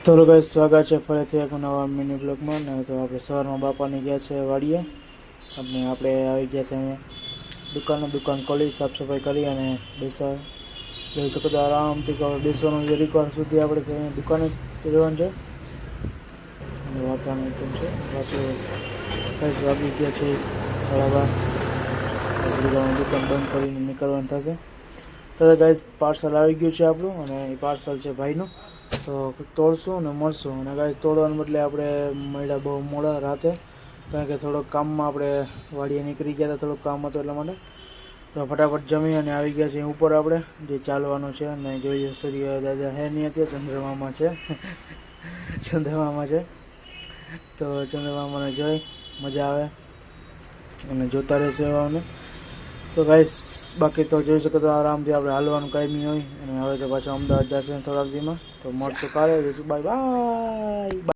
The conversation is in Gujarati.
તો ગાઈસ સ્વાગત છે ફરીથી એક નવા મિની બ્લોગમાં. ને તો આપણે સવારમાં બાપાની ગયા છે વાડીએ. આપણે આવી ગયા છે અહીંયા દુકાન ખોલી, સાફ સફાઈ કરી અને જઈ શકો તો આરામથી બેસવાનું જરીક વાર સુધી આપણે અહીંયા દુકાને જ રહેવાનું છે. અને વાતાવરણ એકદમ છે પાછું ગાઈસ વાગી ગયા છે 12:30. દુકાન બંધ કરીને નીકળવાનું થશે. તો ગાઈસ પાર્સલ આવી ગયું છે આપણું, અને એ પાર્સલ છે ભાઈનું. તો તોડશું અને મળશું. અને ગાઈસ તોડવાને બદલે આપણે મળ્યા બહુ મોડા રાતે, કારણ કે થોડોક કામમાં આપણે વાડીએ નીકળી ગયા હતા, થોડુંક કામ હતું એટલા માટે. તો ફટાફટ જમી અને આવી ગયા છે ઉપર આપણે, જે ચાલવાનું છે. અને જોઈએ સૂર્ય દાદા હે નહીં, અત્યારે ચંદ્રમામાં છે ચંદ્રમામાં છે. તો ચંદ્રમામાને જોઈ મજા આવે અને જોતા રહેશે એવાને. તો ગાઈસ બાકી તો જોઈ શકો તો આરામથી આપણે હાલવાનું કાંઈ નહીં હોય. અને હવે તો પાછું અમદાવાદ જશે થોડાક દીમાં. તો મળશું કાલે. Bye bye.